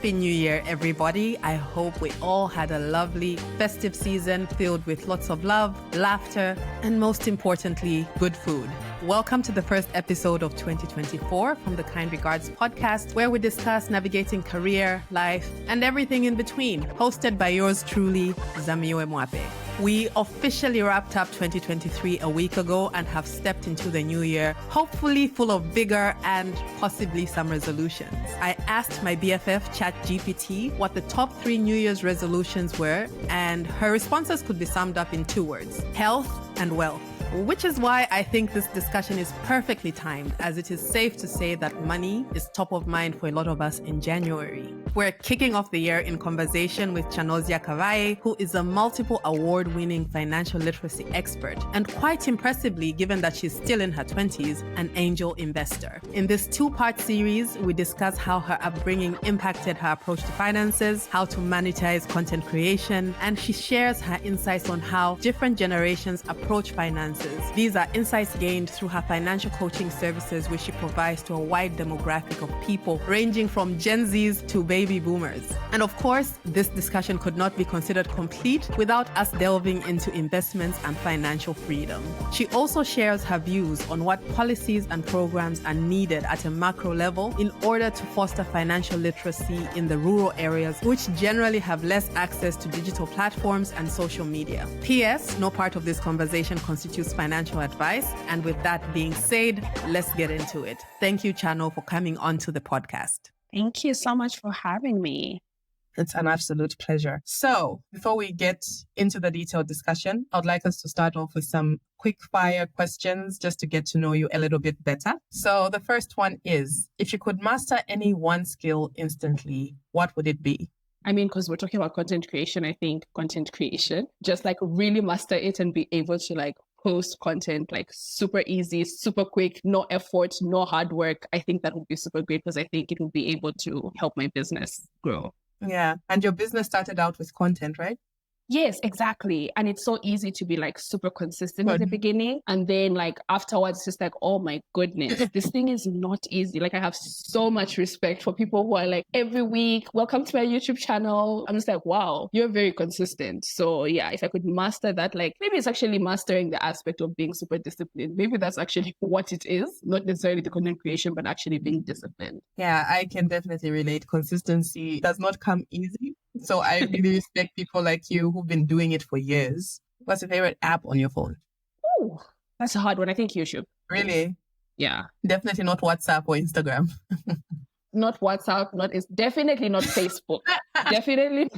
Happy New Year, everybody. I hope we all had a lovely festive season filled with lots of love, laughter, and most importantly, good food. Welcome to the first episode of 2024 from the Kind Regards podcast, where we discuss navigating career, life, and everything in between. Hosted by yours truly, Zamiwe Mwapee. We officially wrapped up 2023 a week ago and have stepped into the new year, hopefully full of vigor and possibly some resolutions. I asked my BFF ChatGPT what the top 3 New Year's resolutions were, and her responses could be summed up in 2 words: health and wealth. Which is why I think this discussion is perfectly timed, as it is safe to say that money is top of mind for a lot of us in January. We're kicking off the year in conversation with Chanozya Kabaghe, who is a multiple award-winning financial literacy expert, and quite impressively, given that she's still in her 20s, an angel investor. In this 2-part series, we discuss how her upbringing impacted her approach to finances, how to monetize content creation, and she shares her insights on how different generations approach finances. These are insights gained through her financial coaching services, which she provides to a wide demographic of people, ranging from Gen Zs to baby boomers. And of course, this discussion could not be considered complete without us delving into investments and financial freedom. She also shares her views on what policies and programs are needed at a macro level in order to foster financial literacy in the rural areas, which generally have less access to digital platforms and social media. P.S. No part of this conversation constitutes financial advice. And with that being said, let's get into it. Thank you, Chano, for coming on to the podcast. Thank you so much for having me. It's an absolute pleasure. So before we get into the detailed discussion, I'd like us to start off with some quick fire questions just to get to know you a little bit better. So the first one is, if you could master any one skill instantly, what would it be? I mean, because we're talking about content creation, I think content creation, just like really master it and be able to like post content like super easy, super quick, no effort, no hard work. I think that would be super great because I think it would be able to help my business grow. Yeah. And your business started out with content, right? Yes, exactly. And it's so easy to be like super consistent at the beginning. And then like afterwards, it's just like, oh my goodness, this thing is not easy. Like I have so much respect for people who are like every week, welcome to my YouTube channel. I'm just like, wow, you're very consistent. So yeah, if I could master that, like maybe it's actually mastering the aspect of being super disciplined. Maybe that's actually what it is, not necessarily the content creation, but actually being disciplined. Yeah, I can definitely relate. Consistency does not come easy. So I really respect people like you who've been doing it for years. What's your favorite app on your phone? Oh, that's a hard one. I think YouTube. Really? Yeah. Definitely not WhatsApp or Instagram. Not WhatsApp, definitely not Facebook. Definitely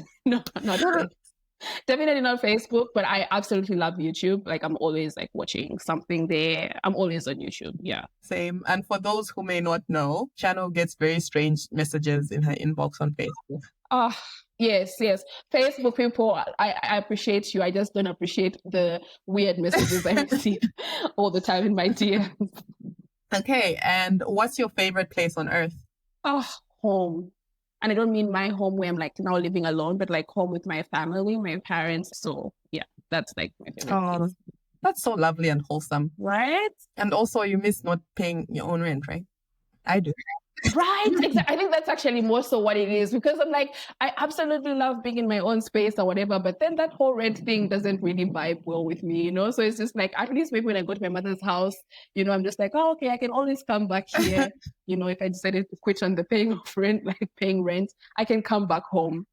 definitely not Facebook, but I absolutely love YouTube. Like I'm always like watching something there. I'm always on YouTube. Yeah. Same. And for those who may not know, Chano gets very strange messages in her inbox on Facebook. Yes. Facebook people, I appreciate you. I just don't appreciate the weird messages I receive all the time in my DMs. Okay. And what's your favorite place on earth? Home. And I don't mean my home where I'm like now living alone, but like home with my family, my parents. So yeah, that's like my favorite place. That's so lovely and wholesome. Right? And also you miss not paying your own rent, right? I do. Right. I think that's actually more so what it is, because I'm like, I absolutely love being in my own space or whatever, but then that whole rent thing doesn't really vibe well with me, you know? So it's just like, at least maybe when I go to my mother's house, you know, I'm just like, oh, okay, I can always come back here. You know, if I decided to quit on the paying of rent, like paying rent, I can come back home.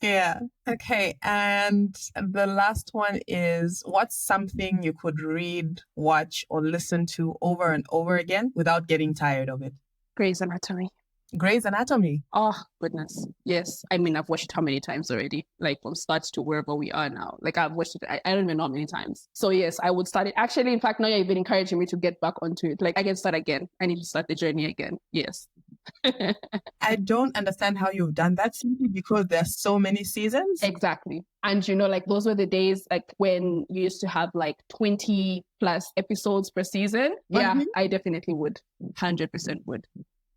Yeah. Okay. And the last one is, what's something you could read, watch, or listen to over and over again without getting tired of it? Grey's Anatomy. Grey's Anatomy. Oh, goodness. Yes. I mean, I've watched it how many times already? Like from start to wherever we are now. Like I've watched it, I don't even know how many times. So yes, I would start it. Actually, in fact, now you've been encouraging me to get back onto it. Like I can start again. I need to start the journey again. Yes. I don't understand how you've done that, simply because there's so many seasons. Exactly. And you know, like those were the days like when you used to have like 20 plus episodes per season. Yeah, I definitely would. 100% would.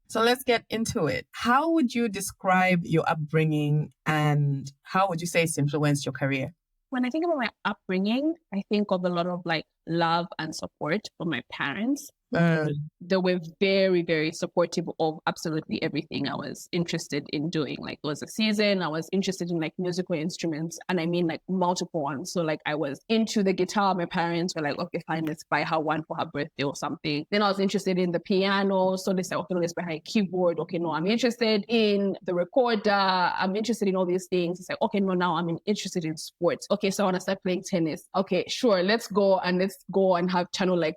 So let's get into it. How would you describe your upbringing and how would you say it's influenced your career? When I think about my upbringing, I think of a lot of like love and support from my parents. They were very, very supportive of absolutely everything I was interested in doing. Like, there was a season I was interested in like musical instruments, and I mean like multiple ones. So like I was into the guitar. My parents were like, okay, fine, let's buy her one for her birthday or something. Then I was interested in the piano. So they said, okay, let's buy her a keyboard. Okay, no, I'm interested in the recorder. I'm interested in all these things. It's like, okay, no, now I'm interested in sports. Okay, so I want to start playing tennis. Okay, sure, let's go and have channel, like,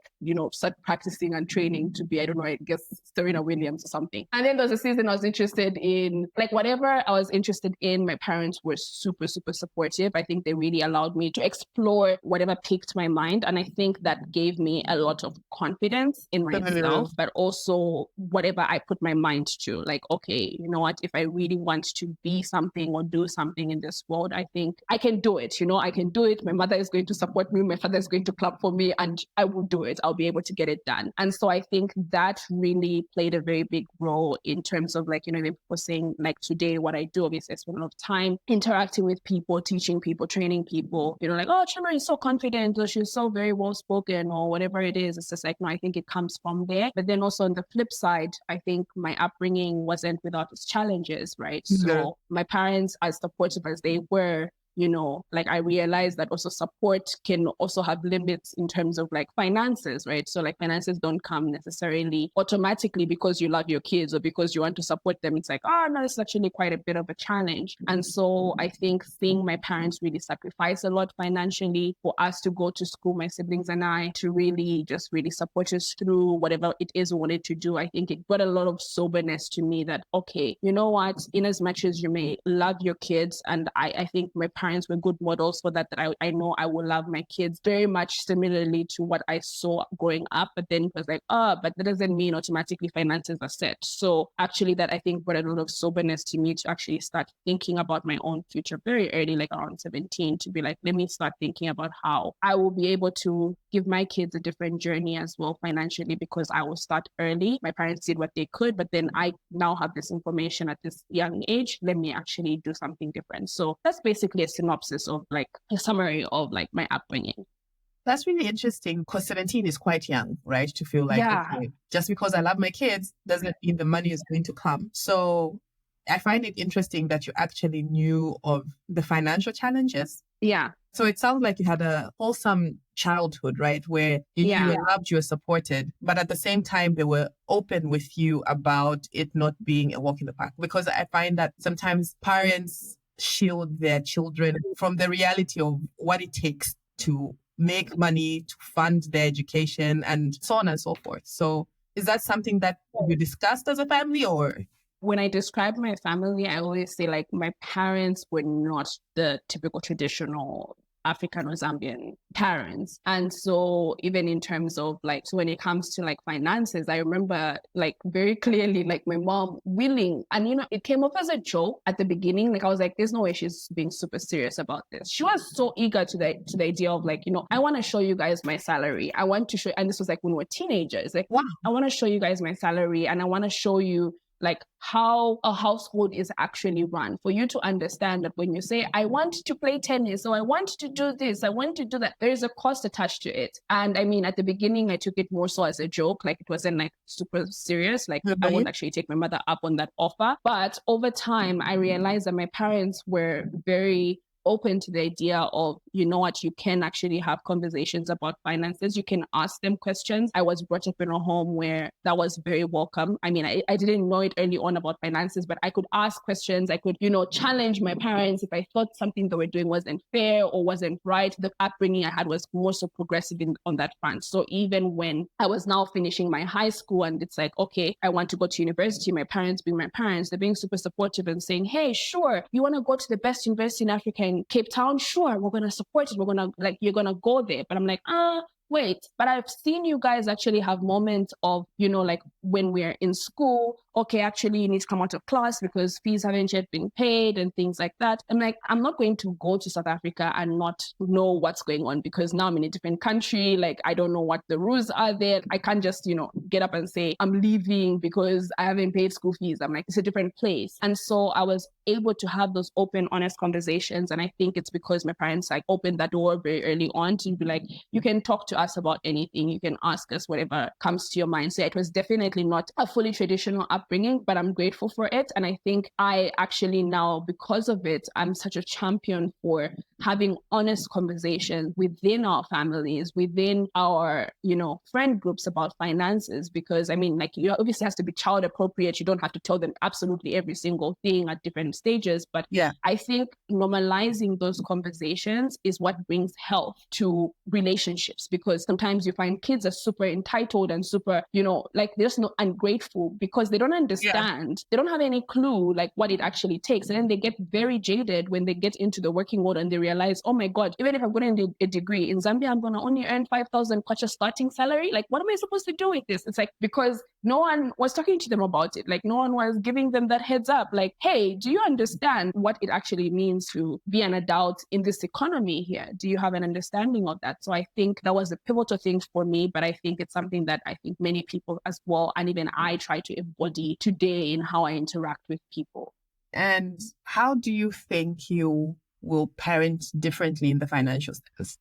start practicing and training to be, I don't know, I guess Serena Williams or something. And then there was a season I was interested in, like, whatever I was interested in, my parents were super, super supportive. I think they really allowed me to explore whatever piqued my mind. And I think that gave me a lot of confidence in myself, but also whatever I put my mind to, like, okay, you know what, if I really want to be something or do something in this world, I think I can do it. I can do it. My mother is going to support me. My father is going to clap for me, and I will do it. I'll be able to get it done. And so I think that really played a very big role in terms of, like, people saying, like, today what I do, obviously I spend a lot of time interacting with people, teaching people, training people, like, oh, Chima is so confident, or she's so very well spoken, or whatever it is. It's just like, no, I think it comes from there. But then also on the flip side, I think my upbringing wasn't without its challenges, right? So my parents, as supportive as they were, like, I realized that also support can also have limits in terms of like finances, right? So like finances don't come necessarily automatically because you love your kids or because you want to support them. It's like, oh no, it's actually quite a bit of a challenge. And so I think seeing my parents really sacrifice a lot financially for us to go to school, my siblings and I, to really support us through whatever it is we wanted to do, I think it brought a lot of soberness to me that, okay, you know what, in as much as you may love your kids, and I think my parents were good models for that I know I will love my kids very much similarly to what I saw growing up. But then it was like, but that doesn't mean automatically finances are set. So actually that, I think, brought a lot of soberness to me to actually start thinking about my own future very early, like around 17, to be like, let me start thinking about how I will be able to give my kids a different journey as well financially, because I will start early. My parents did what they could, but then I now have this information at this young age. Let me actually do something different. So that's basically a synopsis of, like, a summary of like my upbringing. That's really interesting, because 17 is quite young, right? To feel like, okay, just because I love my kids doesn't mean the money is going to come. So I find it interesting that you actually knew of the financial challenges. Yeah. So it sounds like you had a wholesome childhood, right? Where you were loved, you were supported, but at the same time, they were open with you about it not being a walk in the park. Because I find that sometimes parents shield their children from the reality of what it takes to make money, to fund their education, and so on and so forth. So is that something that you discussed as a family, or? When I describe my family, I always say, like, my parents were not the typical traditional African or Zambian parents. And so even in terms of, like, so when it comes to like finances, I remember, like, very clearly, like, my mom willing, and it came off as a joke at the beginning. Like, I was like, there's no way she's being super serious about this. She was so eager to the idea of, like, I want to show you guys my salary. I want to show, and this was like when we were teenagers, like, wow, I want to show you guys my salary, and I want to show you like how a household is actually run, for you to understand that when you say, I want to play tennis, or I want to do this, I want to do that, there is a cost attached to it. And I mean, at the beginning, I took it more so as a joke. Like, it wasn't like super serious. Like, I won't actually take my mother up on that offer. But over time, I realized that my parents were very open to the idea of, you know what, you can actually have conversations about finances. You can ask them questions. I was brought up in a home where that was very welcome. I mean, I didn't know it early on about finances, but I could ask questions. I could, challenge my parents if I thought something they were doing wasn't fair or wasn't right. The upbringing I had was more so progressive on that front. So even when I was now finishing my high school and it's like, okay, I want to go to university, my parents being my parents, they're being super supportive and saying, hey, sure, you want to go to the best university in Africa, Cape Town, sure, we're going to support it. We're going to, like, you're going to go there. But I'm like, wait, but I've seen you guys actually have moments of, like, when we're in school, okay, actually you need to come out of class because fees haven't yet been paid and things like that. I'm like, I'm not going to go to South Africa and not know what's going on because now I'm in a different country. Like, I don't know what the rules are there. I can't just, get up and say I'm leaving because I haven't paid school fees. I'm like, it's a different place. And so I was able to have those open, honest conversations. And I think it's because my parents like opened that door very early on to be like, you can talk to us about anything. You can ask us whatever comes to your mind. So it was definitely not a fully traditional upbringing, but I'm grateful for it. And I think I actually now, because of it, I'm such a champion for having honest conversations within our families, within our, friend groups about finances. Because I mean, like, you obviously has to be child appropriate. You don't have to tell them absolutely every single thing at different stages. But yeah, I think normalizing those conversations is what brings health to relationships, because sometimes you find kids are super entitled and super, like they're just not ungrateful because they don't understand. They don't have any clue like what it actually takes. And then they get very jaded when they get into the working world and they realize, oh my God, even if I'm going to get a degree in Zambia, I'm going to only earn 5,000 kwacha starting salary. Like, what am I supposed to do with this? It's like, because no one was talking to them about it. Like, no one was giving them that heads up. Like, hey, do you understand what it actually means to be an adult in this economy here? Do you have an understanding of that? So I think that was the pivotal thing for me, but I think it's something that I think many people as well, and even I try to embody today in how I interact with people. And how do you think you will parent differently in the financial space?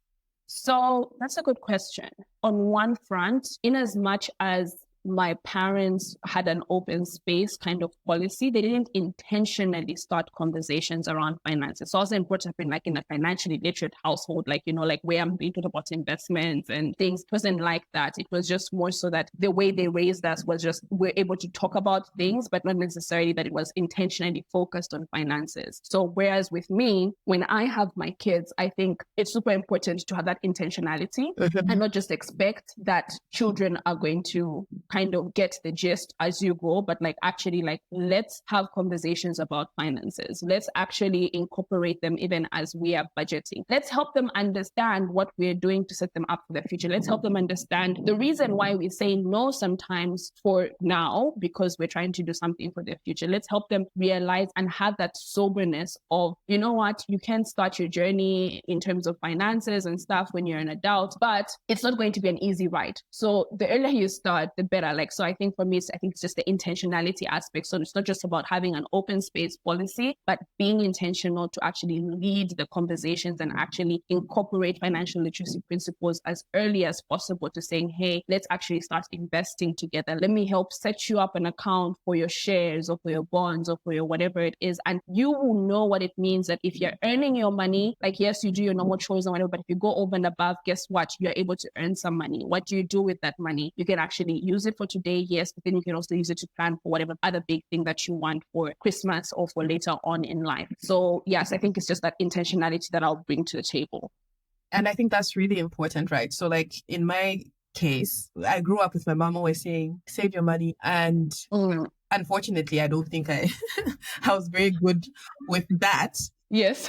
So that's a good question. On one front, in as much as my parents had an open space kind of policy, they didn't intentionally start conversations around finances. So I was brought up in a financially literate household, like where I'm being taught about investments and things. It wasn't like that. It was just more so that the way they raised us was just, we're able to talk about things, but not necessarily that it was intentionally focused on finances. So whereas with me, when I have my kids, I think it's super important to have that intentionality and not just expect that children are going to kind of get the gist as you go, but actually let's have conversations about finances. Let's actually incorporate them even as we are budgeting. Let's help them understand what we're doing to set them up for the future. Let's help them understand the reason why we say no sometimes for now, because we're trying to do something for the future. Let's help them realize and have that soberness of, you know what, you can start your journey in terms of finances and stuff when you're an adult, but it's not going to be an easy ride. So the earlier you start, the better. So I think for me, it's just the intentionality aspect. So it's not just about having an open space policy, but being intentional to actually lead the conversations and actually incorporate financial literacy principles as early as possible to saying, hey, let's actually start investing together. Let me help set you up an account for your shares or for your bonds or for your whatever it is. And you will know what it means that if you're earning your money, like, yes, you do your normal chores and whatever, but if you go over and above, guess what? You're able to earn some money. What do you do with that money? You can actually use it for today, yes, but then you can also use it to plan for whatever other big thing that you want for Christmas or for later on in life. So yes, I think it's just that intentionality that I'll bring to the table. And I think that's really important, right? So in my case, I grew up with my mom always saying, save your money. And unfortunately, I don't think I was very good with that. Yes.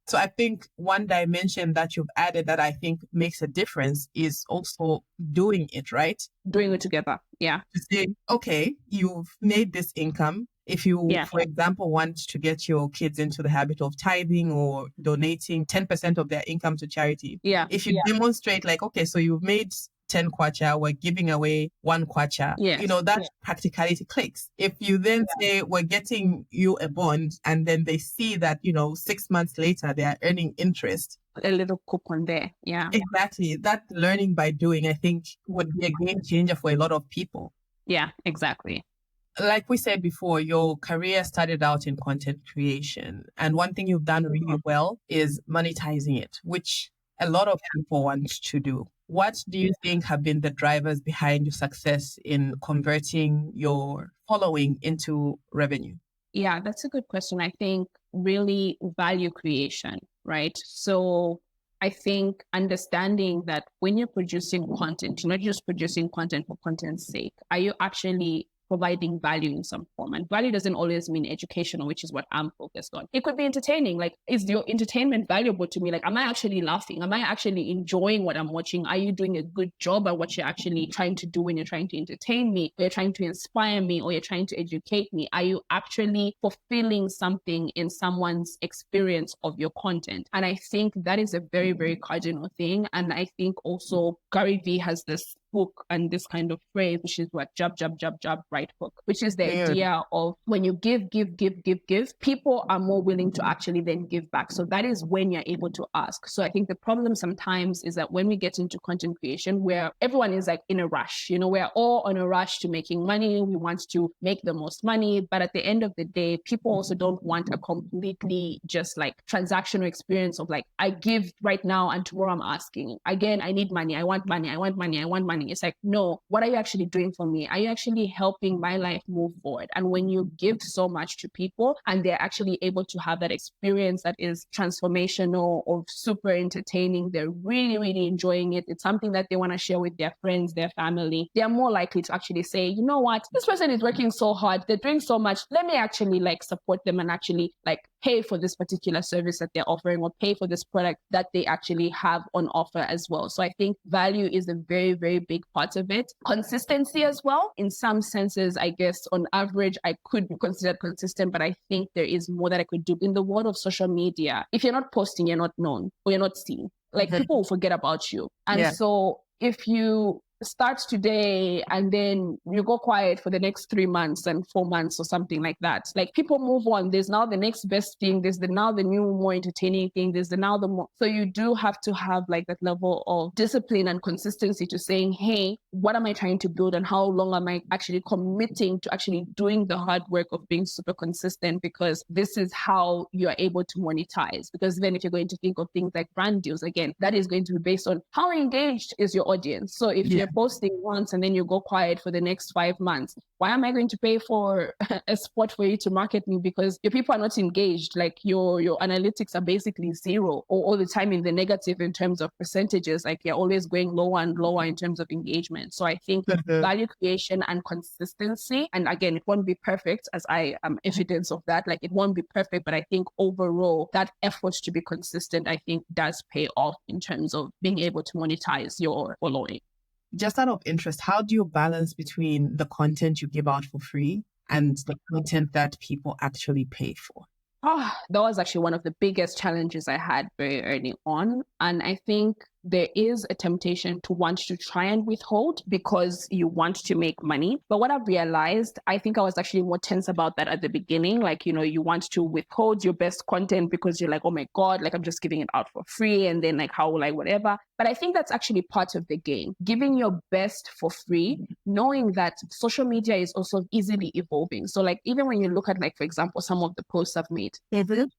So I think one dimension that you've added that I think makes a difference is also doing it, right? Doing it together. Yeah. To say, okay, you've made this income. If you, for example, want to get your kids into the habit of tithing or donating 10% of their income to charity. Yeah. If you demonstrate okay, so you've made 10 kwacha, we're giving away 1 kwacha. Yes. That practicality clicks. If you then say we're getting you a bond and then they see that, 6 months later they are earning interest. A little coupon there. Yeah. Exactly. That learning by doing, I think, would be a game changer for a lot of people. Yeah, exactly. Like we said before, your career started out in content creation. And one thing you've done really well is monetizing it, which a lot of people want to do. What do you think have been the drivers behind your success in converting your following into revenue? Yeah, that's a good question. I think really value creation, right? So I think understanding that when you're producing content, you're not just producing content for content's sake. Are you actually providing value in some form. And value doesn't always mean educational, which is what I'm focused on. It could be entertaining. Like, is your entertainment valuable to me? Like, am I actually laughing? Am I actually enjoying what I'm watching? Are you doing a good job at what you're actually trying to do when you're trying to entertain me, or you're trying to inspire me, or you're trying to educate me? Are you actually fulfilling something in someone's experience of your content? And I think that is a very, very cardinal thing. And I think also Gary Vee has this book and this kind of phrase, which is what jab, right hook, which is the idea of when you give, people are more willing to actually then give back. So that is when you're able to ask. So I think the problem sometimes is that when we get into content creation, where everyone is like in a rush, we're all on a rush to making money. We want to make the most money. But at the end of the day, people also don't want a completely just like transactional experience of like, I give right now and tomorrow I'm asking again, I need money. I want money. It's like, no, what are you actually doing for me? Are you actually helping my life move forward? And when you give so much to people and they're actually able to have that experience that is transformational or super entertaining, they're really, really enjoying it. It's something that they want to share with their friends, their family. They're more likely to actually say, you know what, this person is working so hard. They're doing so much. Let me actually like support them and actually like pay for this particular service that they're offering, or pay for this product that they actually have on offer as well. So I think value is a very, very big part of it. Consistency as well. In some senses, I guess on average, I could be considered consistent, but I think there is more that I could do. In the world of social media, if you're not posting, you're not known or you're not seen. Like people will forget about you. And so if you start today and then you go quiet for the next 3 months and 4 months or something like that, like people move on. There's now the next best thing. There's now the new, more entertaining thing. There's now the more. So you do have to have like that level of discipline and consistency to saying, hey, what am I trying to build and how long am I actually committing to actually doing the hard work of being super consistent? Because this is how you are able to monetize. Because then if you're going to think of things like brand deals, again, that is going to be based on how engaged is your audience. So if you're posting once and then you go quiet for the next 5 months, why am I going to pay for a spot for you to market me? Because your people are not engaged. Like your analytics are basically zero, or all the time in the negative in terms of percentages. Like you're always going lower and lower in terms of engagement. So I think value creation and consistency, and again, it won't be perfect, as I am evidence of that. Like it won't be perfect, but I think overall that effort to be consistent, I think does pay off in terms of being able to monetize your following. Just out of interest, how do you balance between the content you give out for free and the content that people actually pay for? That was actually one of the biggest challenges I had very early on. And I think there is a temptation to want to try and withhold because you want to make money. But what I've realized, I think I was actually more tense about that at the beginning. Like, you want to withhold your best content because you're like, oh my God, like I'm just giving it out for free. And then like, how will I, whatever. But I think that's actually part of the game. Giving your best for free, knowing that social media is also easily evolving. So like, even when you look at like, for example, some of the posts I've made,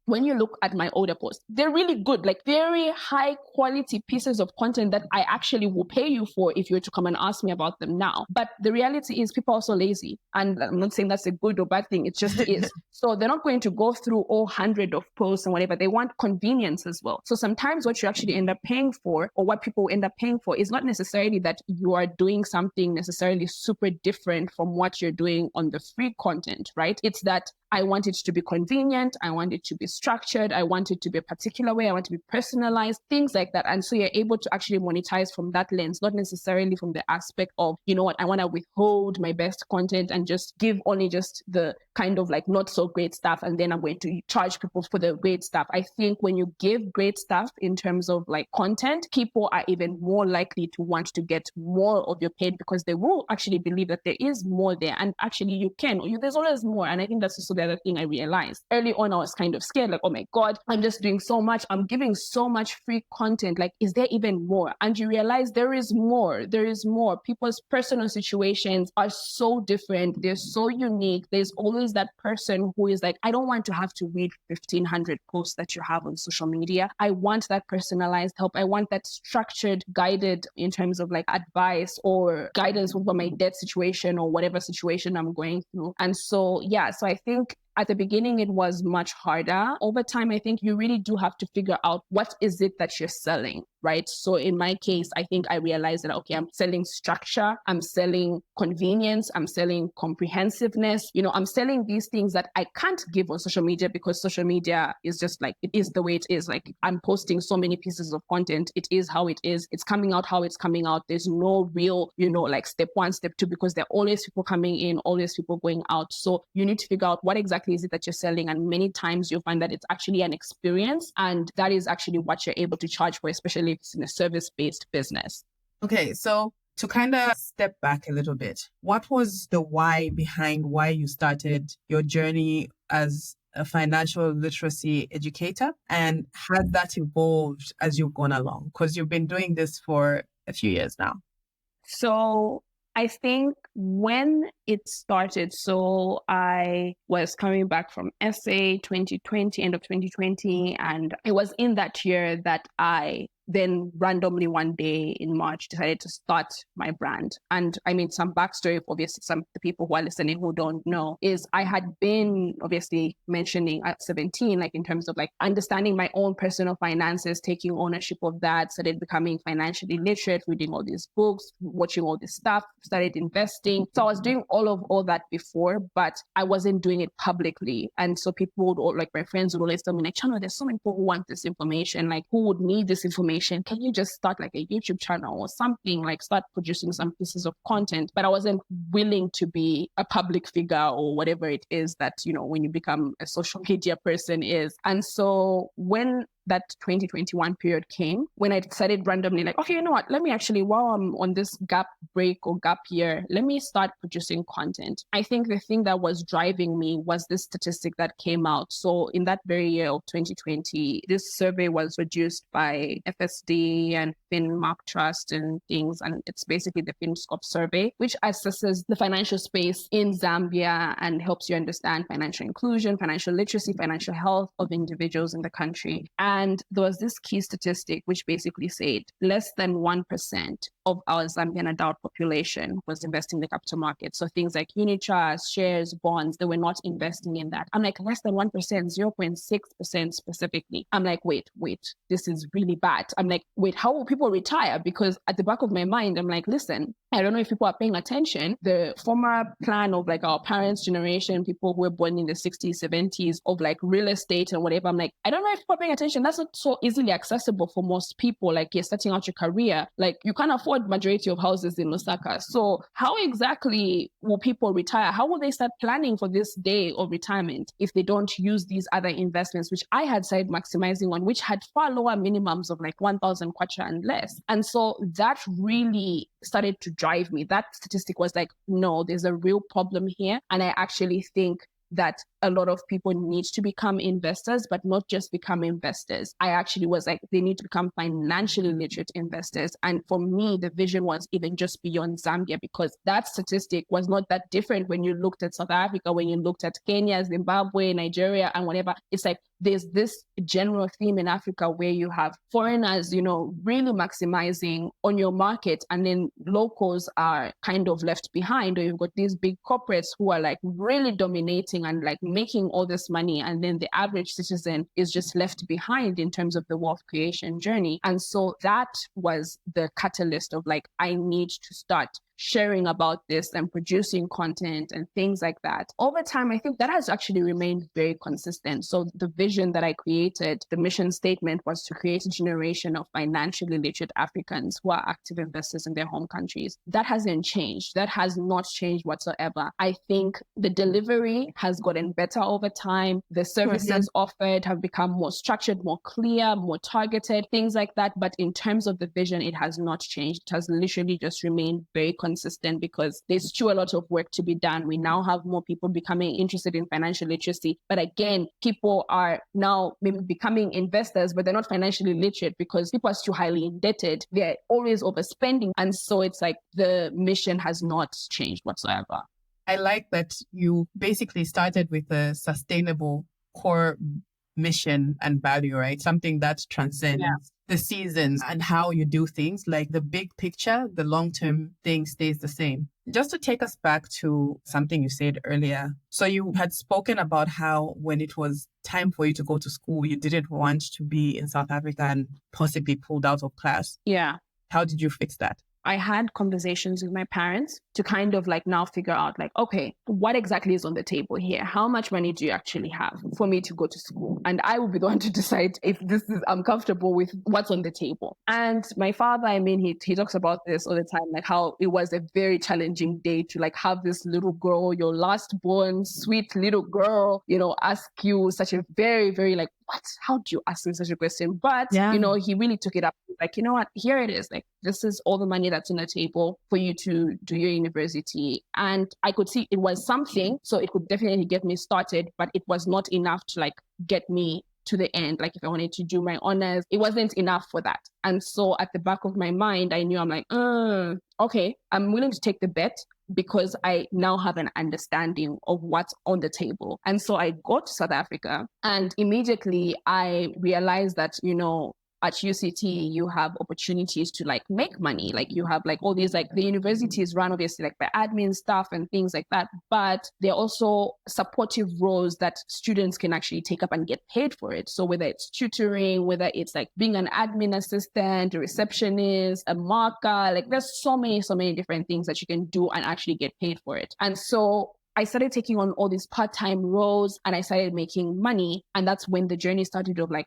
when you look at my older posts, they're really good, like very high quality pieces of content that I actually will pay you for if you were to come and ask me about them now. But the reality is people are so lazy. And I'm not saying that's a good or bad thing. It just is. So they're not going to go through all 100 of posts and whatever. They want convenience as well. So sometimes what you actually end up paying for, or what people end up paying for, is not necessarily that you are doing something necessarily super different from what you're doing on the free content, right? It's that I want it to be convenient. I want it to be structured. I want it to be a particular way. I want it to be personalized, things like that. And so you're able to actually monetize from that lens, not necessarily from the aspect of, you know what, I want to withhold my best content and just give only just the kind of like not so great stuff. And then I'm going to charge people for the great stuff. I think when you give great stuff in terms of like content, people are even more likely to want to get more of your paid because they will actually believe that there is more there. And actually you can, there's always more. And I think that's also the other thing I realized. Early on, I was kind of scared, like, oh my God, I'm just doing so much. I'm giving so much free content. Like, is there even more? And you realize there is more. There is more. People's personal situations are so different. They're so unique. There's always that person who is like, I don't want to have to read 1,500 posts that you have on social media. I want that personalized help. I want that structured, guided in terms of like advice or guidance over my debt situation or whatever situation I'm going through. And so, yeah, so I think at the beginning, it was much harder. Over time, I think you really do have to figure out what is it that you're selling, right? So in my case, I think I realized that, okay, I'm selling structure, I'm selling convenience, I'm selling comprehensiveness. I'm selling these things that I can't give on social media because social media is just like, it is the way it is. Like, I'm posting so many pieces of content. It is how it is. It's coming out how it's coming out. There's no real, like step one, step two, because there are always people coming in, always people going out. So you need to figure out what exactly is it that you're selling. And many times you'll find that it's actually an experience. And that is actually what you're able to charge for, especially if it's in a service-based business. Okay, so to kind of step back a little bit, what was the why behind why you started your journey as a financial literacy educator? And has that evolved as you've gone along? Because you've been doing this for a few years now. So I think when it started, so I was coming back from SA 2020, end of 2020, and it was in that year that I then randomly one day in March decided to start my brand. And I mean, some backstory, obviously, some of the people who are listening who don't know, is I had been obviously mentioning at 17, like in terms of like understanding my own personal finances, taking ownership of that, started becoming financially literate, reading all these books, watching all this stuff, started investing. So I was doing all that before, but I wasn't doing it publicly. And so people would, like my friends would always tell me, like, Chano, there's so many people who want this information. Like, who would need this information? Can you just start like a YouTube channel or something, like start producing some pieces of content? But I wasn't willing to be a public figure or whatever it is that, when you become a social media person is. And so when that 2021 period came, when I decided randomly, like, okay, you know what, let me actually, while I'm on this gap break or gap year, let me start producing content. I think the thing that was driving me was this statistic that came out. So in that very year of 2020, this survey was produced by FSD and FinMark Trust and things. And it's basically the FinScope survey, which assesses the financial space in Zambia and helps you understand financial inclusion, financial literacy, financial health of individuals in the country. And there was this key statistic which basically said less than 1% of our Zambian adult population was investing in the capital market. So things like unit trusts, shares, bonds, they were not investing in that. I'm like, less than 1%, 0.6% specifically. I'm like, wait, this is really bad. I'm like, wait, how will people retire? Because at the back of my mind, I'm like, listen, I don't know if people are paying attention. The former plan of like our parents' generation, people who were born in the 60s, 70s, of like real estate and whatever. I'm like, I don't know if people are paying attention. That's not so easily accessible for most people. Like, you're starting out your career, like you can't afford majority of houses in Lusaka. So how exactly will people retire? How will they start planning for this day of retirement if they don't use these other investments, which I had started maximizing on, which had far lower minimums of like 1,000 kwacha and less? And so that really started to drive me. That statistic was like, no, there's a real problem here. And I actually think that a lot of people need to become investors, but not just become investors. I actually was like, they need to become financially literate investors. And for me, the vision was even just beyond Zambia, because that statistic was not that different when you looked at South Africa, when you looked at Kenya, Zimbabwe, Nigeria, and whatever. It's like there's this general theme in Africa where you have foreigners, really maximizing on your market, and then locals are kind of left behind, or you've got these big corporates who are like really dominating and like making all this money, and then the average citizen is just left behind in terms of the wealth creation journey. And so that was the catalyst of like, I need to start sharing about this and producing content and things like that. Over time, I think that has actually remained very consistent. So the vision that I created, the mission statement, was to create a generation of financially literate Africans who are active investors in their home countries. That hasn't changed. That has not changed whatsoever. I think the delivery has gotten better over time. The services offered have become more structured, more clear, more targeted, things like that. But in terms of the vision, it has not changed. It has literally just remained very consistent, because there's still a lot of work to be done. We now have more people becoming interested in financial literacy. But again, people are now maybe becoming investors, but they're not financially literate because people are still highly indebted. They're always overspending. And so it's like the mission has not changed whatsoever. I like that you basically started with a sustainable core mission and value, right? Something that transcends the seasons and how you do things, like the big picture, the long-term thing stays the same. Just to take us back to something you said earlier. So you had spoken about how when it was time for you to go to school, you didn't want to be in South Africa and possibly pulled out of class. Yeah. How did you fix that? I had conversations with my parents to kind of like now figure out like, okay, what exactly is on the table here? How much money do you actually have for me to go to school? And I will be the one to decide if I'm comfortable with what's on the table. And my father, I mean, he talks about this all the time, like how it was a very challenging day to like have this little girl, your last born, sweet little girl, ask you such a very, very like, what? How do you ask me such a question? But, he really took it up. Like, you know what? Here it is. Like, this is all the money that's on the table for you to do your university. And I could see it was something. So it could definitely get me started, but it was not enough to like get me to the end. Like if I wanted to do my honors, it wasn't enough for that. And so at the back of my mind, I knew I'm like, okay, I'm willing to take the bet because I now have an understanding of what's on the table. And so I go to South Africa and immediately I realized that, at UCT, you have opportunities to like make money. Like you have like all these, like the university is run obviously like by admin staff and things like that. But there are also supportive roles that students can actually take up and get paid for it. So whether it's tutoring, whether it's like being an admin assistant, a receptionist, a marker, like there's so many different things that you can do and actually get paid for it. And so I started taking on all these part-time roles and I started making money. And that's when the journey started of like,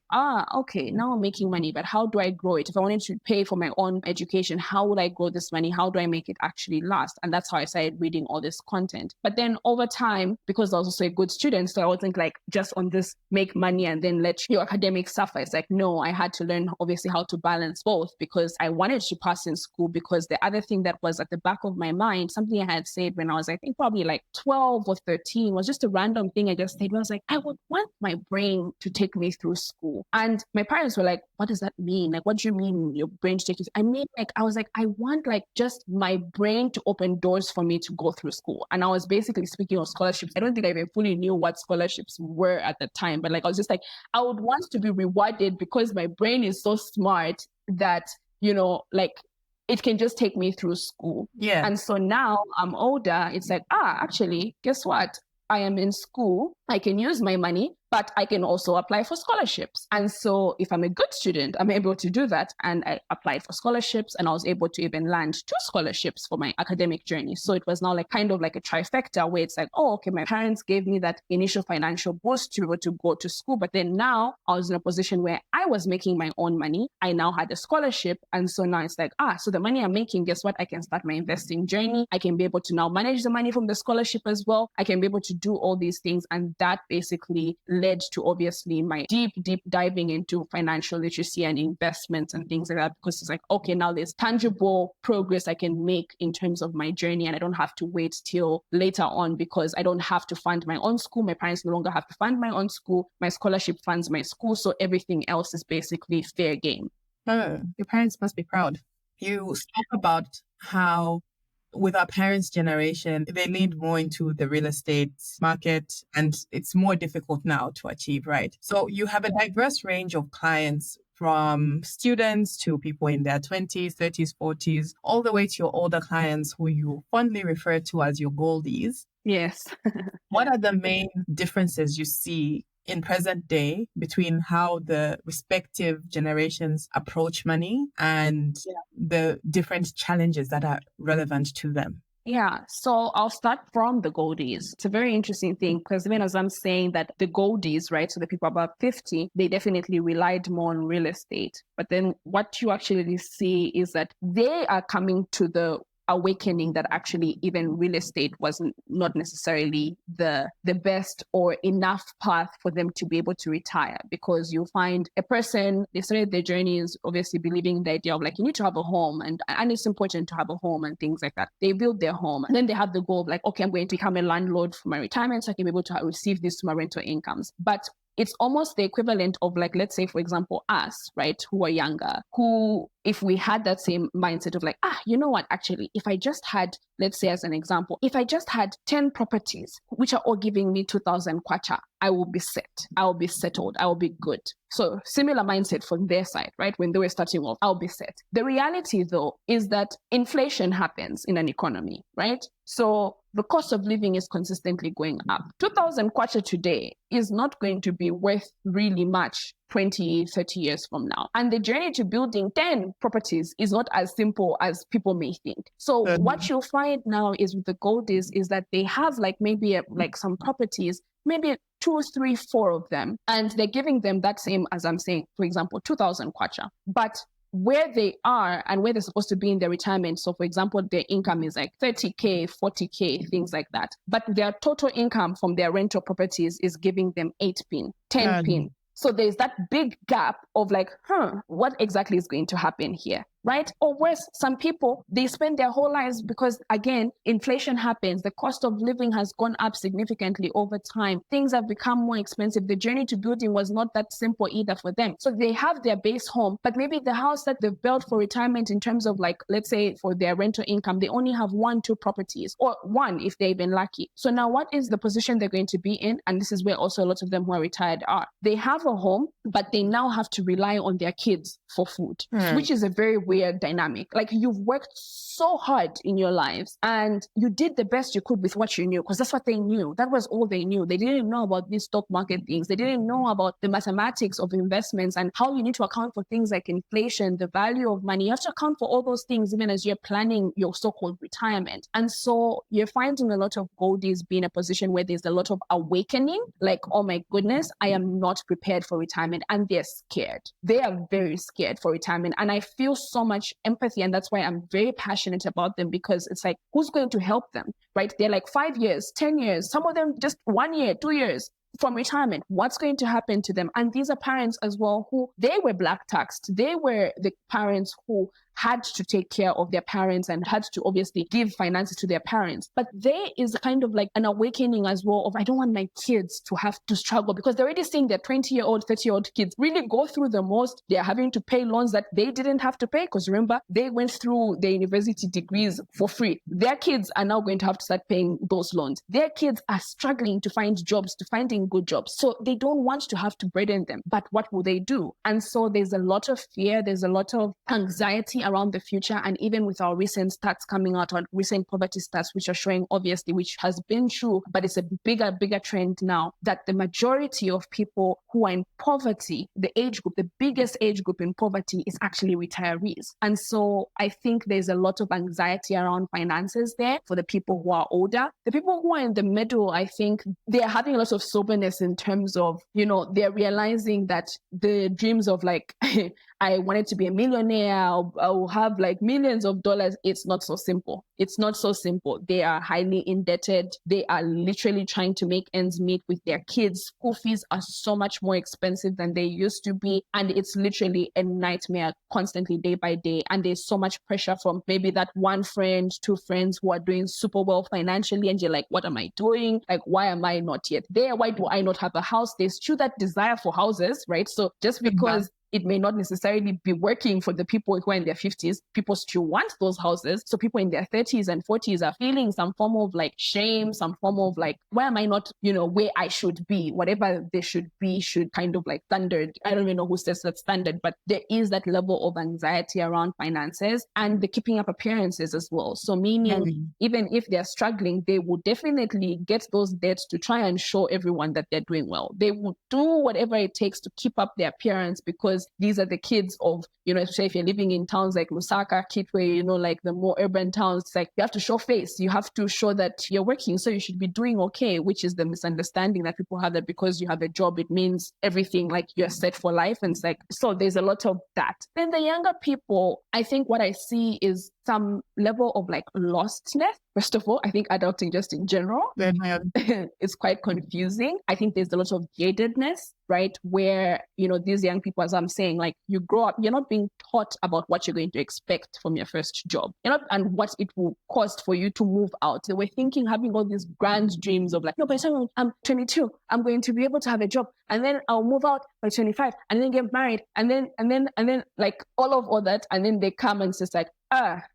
okay, now I'm making money, but how do I grow it? If I wanted to pay for my own education, how would I grow this money? How do I make it actually last? And that's how I started reading all this content. But then over time, because I was also a good student, so I wasn't like just on this make money and then let your academics suffer. It's like, no, I had to learn obviously how to balance both because I wanted to pass in school. Because the other thing that was at the back of my mind, something I had said when I was, I think probably like 12 or 13, was just a random thing I just said. I was like, I would want my brain to take me through school. And my parents were like, what does that mean? Like, what do you mean your brain to take you? I mean, like, I was like, I want like just my brain to open doors for me to go through school. And I was basically speaking of scholarships. I don't think I even fully knew what scholarships were at the time, but like, I was just like, I would want to be rewarded because my brain is so smart that, like, it can just take me through school. Yeah. And so now I'm older. It's like, actually, guess what? I am in school. I can use my money, but I can also apply for scholarships. And so if I'm a good student, I'm able to do that. And I applied for scholarships and I was able to even land 2 scholarships for my academic journey. So it was now like kind of like a trifecta where it's like, okay, my parents gave me that initial financial boost to be able to go to school. But then now I was in a position where I was making my own money. I now had a scholarship. And so now it's like, so the money I'm making, guess what? I can start my investing journey. I can be able to now manage the money from the scholarship as well. I can be able to do all these things. And that basically led to obviously my deep diving into financial literacy and investments and things like that, because it's like, okay, now there's tangible progress I can make in terms of my journey. And I don't have to wait till later on because I don't have to fund my own school. My parents no longer have to fund my own school. My scholarship funds my school. So everything else is basically fair game. Oh, your parents must be proud. You spoke about how with our parents' generation, they leaned more into the real estate market and it's more difficult now to achieve, right? So you have a diverse range of clients from students to people in their 20s, 30s, 40s, all the way to your older clients who you fondly refer to as your goldies. Yes. What are the main differences you see in present day between how the respective generations approach money and the different challenges that are relevant to them? Yeah, so I'll start from the goldies. It's a very interesting thing because even as I'm saying that the goldies, right, so the people above 50, they definitely relied more on real estate. But then what you actually see is that they are coming to the awakening that actually even real estate wasn't not necessarily the best or enough path for them to be able to retire, because you find a person, they started their journeys obviously believing the idea of like, you need to have a home and it's important to have a home and things like that. They build their home and then they have the goal of like, okay, I'm going to become a landlord for my retirement so I can be able to receive these to my rental incomes. But it's almost the equivalent of like, let's say, for example, us, right, who are younger, who, if we had that same mindset of like, you know what, actually, if I just had, let's say as an example, if I just had 10 properties, which are all giving me 2,000 kwacha, I will be set. I will be settled. I will be good. So similar mindset from their side, right? When they were starting off, I'll be set. The reality though, is that inflation happens in an economy, right? So the cost of living is consistently going up. 2,000 kwacha today is not going to be worth really much 20, 30 years from now. And the journey to building 10 properties is not as simple as people may think. So what you'll find now is with the Goldies is that they have like maybe like some properties, maybe 2, 3, 4 of them, and they're giving them that same, as I'm saying, for example, 2,000 kwacha. But where they are and where they're supposed to be in their retirement. So for example, their income is like 30K, 40K, things like that. But their total income from their rental properties is giving them 8 pin, 10 pin. So there's that big gap of like, what exactly is going to happen here? Right? Or worse, some people, they spend their whole lives because, again, inflation happens. The cost of living has gone up significantly over time. Things have become more expensive. The journey to building was not that simple either for them. So they have their base home, but maybe the house that they've built for retirement in terms of like, let's say for their rental income, they only have 1, 2 properties, or 1 if they're even lucky. So now what is the position they're going to be in? And this is where also a lot of them who are retired are. They have a home, but they now have to rely on their kids for food, which is a very weird dynamic. Like, you've worked so hard in your lives and you did the best you could with what you knew, because that's what they knew. That was all they knew. They didn't know about these stock market things. They didn't know about the mathematics of investments and how you need to account for things like inflation, the value of money. You have to account for all those things even as you're planning your so-called retirement. And so you're finding a lot of Goldies be in a position where there's a lot of awakening, like, oh my goodness, I am not prepared for retirement. And they're scared. They are very scared for retirement. And I feel so much empathy, and that's why I'm very passionate about them, because it's like, who's going to help them, right? They're like 5 years, 10 years, some of them just 1 year, 2 years from retirement. What's going to happen to them? And these are parents as well who, they were black taxed. They were the parents who had to take care of their parents and had to obviously give finances to their parents. But there is kind of like an awakening as well of, I don't want my kids to have to struggle, because they're already seeing their 20-year-old, 30-year-old kids really go through the most. They're having to pay loans that they didn't have to pay, because remember, they went through their university degrees for free. Their kids are now going to have to start paying those loans. Their kids are struggling to find jobs, to finding good jobs. So they don't want to have to burden them. But what will they do? And so there's a lot of fear. There's a lot of anxiety around the future. And even with our recent stats coming out, our recent poverty stats, which are showing obviously, which has been true, but it's a bigger trend now, that the majority of people who are in poverty, the age group, the biggest age group in poverty is actually retirees. And so I think there's a lot of anxiety around finances there for the people who are older. The people who are in the middle, I think they're having a lot of soberness in terms of, you know, they're realizing that the dreams of like, I wanted to be a millionaire, I will have like millions of dollars. It's not so simple. It's not so simple. They are highly indebted. They are literally trying to make ends meet with their kids. School fees are so much more expensive than they used to be. And it's literally a nightmare constantly, day by day. And there's so much pressure from maybe that 1 friend, 2 friends who are doing super well financially. And you're like, what am I doing? Like, why am I not yet there? Why do I not have a house? There's still that desire for houses, right? So just because it may not necessarily be working for the people who are in their 50s, people still want those houses. So people in their 30s and 40s are feeling some form of like shame, some form of like, why am I not, you know, where I should be? Whatever they should be should kind of like standard. I don't even know who says that standard, but there is that level of anxiety around finances and the keeping up appearances as well. So meaning even if they're struggling, they will definitely get those debts to try and show everyone that they're doing well. They will do whatever it takes to keep up their appearance, because these are the kids of, you know, say if you're living in towns like Lusaka, Kitwe, you know, like the more urban towns, it's like you have to show face. You have to show that you're working. So you should be doing okay, which is the misunderstanding that people have, that because you have a job, it means everything, like you're set for life. And it's like, so there's a lot of that. Then the younger people, I think what I see is some level of like lostness. First of all, I think adulting just in general, it's quite confusing. I think there's a lot of jadedness, right? Where, you know, these young people, as I'm saying, like you grow up, you're not being taught about what you're going to expect from your first job, you know, and what it will cost for you to move out. They were thinking, having all these grand dreams of like, no, by the time I'm 22, I'm going to be able to have a job. and then I'll move out by 25 and then get married and then like all that. And then they come and it's like,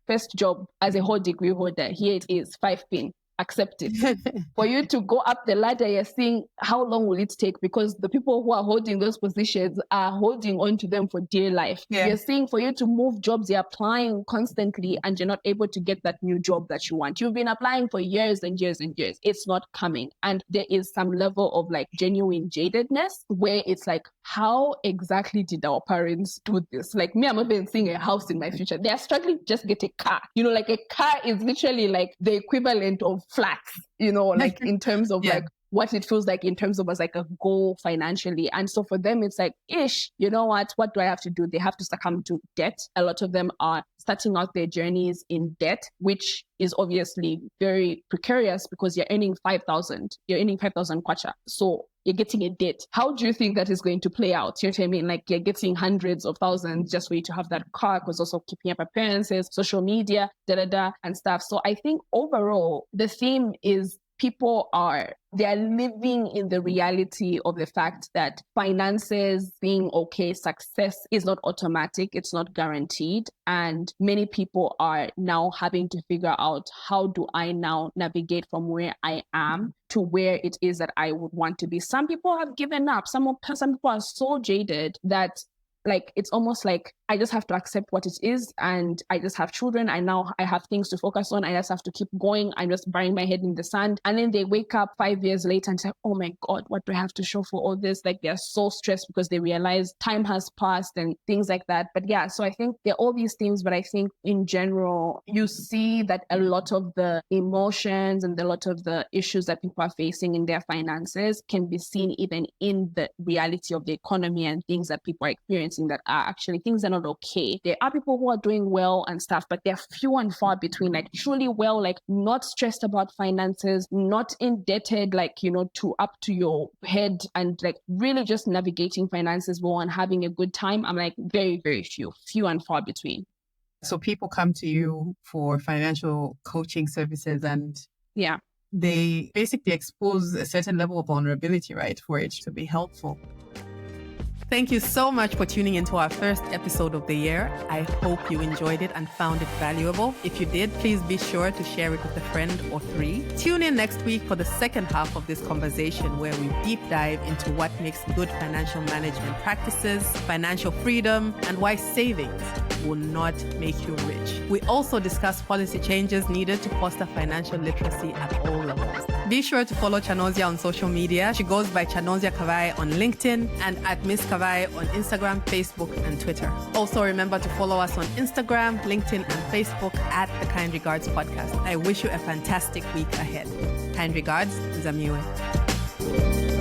first job as a whole degree holder. Here it is, 5 pin. Accept it. For you to go up the ladder, you're seeing how long will it take, because the people who are holding those positions are holding on to them for dear life. Yeah. You're seeing for you to move jobs, you're applying constantly and you're not able to get that new job that you want. You've been applying for years and years and years. It's not coming. And there is some level of like genuine jadedness where it's like, how exactly did our parents do this? Like me, I'm not even seeing a house in my future. They are struggling to just get a car. You know, like a car is literally like the equivalent of flats, you know, like in terms of like what it feels like in terms of as like a goal financially. And so for them, it's like, you know what do I have to do? They have to succumb to debt. A lot of them are starting out their journeys in debt, which is obviously very precarious because you're earning 5,000 kwacha. So you're getting a debt. How do you think that is going to play out? You know what I mean? Like you're getting hundreds of thousands just for you to have that car, because also keeping up appearances, social media, and stuff. So I think overall, the theme is people they are living in the reality of the fact that finances being okay, success is not automatic, it's not guaranteed. And many people are now having to figure out, how do I now navigate from where I am to where it is that I would want to be? Some people have given up. Some people are so jaded that like it's almost like I just have to accept what it is, and I just have children. I have things to focus on. I just have to keep going. I'm just burying my head in the sand. And then they wake up 5 years later and say, oh my God, what do I have to show for all this? Like they're so stressed because they realize time has passed and things like that. But yeah, so I think there are all these things, but I think in general, you see that a lot of the emotions and a lot of the issues that people are facing in their finances can be seen even in the reality of the economy and things that people are experiencing that are actually things that are not okay. There are people who are doing well and stuff, but they're few and far between, like truly well, like not stressed about finances, not indebted, like, you know, to up to your head, and like really just navigating finances well and having a good time. I'm like very, very few and far between. So people come to you for financial coaching services, and they basically expose a certain level of vulnerability, right, for it to be helpful. Thank you so much for tuning into our first episode of the year. I hope you enjoyed it and found it valuable. If you did, please be sure to share it with a friend or 3. Tune in next week for the second half of this conversation, where we deep dive into what makes good financial management practices, financial freedom, and why savings will not make you rich. We also discuss policy changes needed to foster financial literacy at all levels. Be sure to follow Chanozya on social media. She goes by Chanozya Kabaghe on LinkedIn and at Miss Kabaghe on Instagram, Facebook, and Twitter. Also remember to follow us on Instagram, LinkedIn, and Facebook at the Kind Regards Podcast. I wish you a fantastic week ahead. Kind regards, Zamiwe.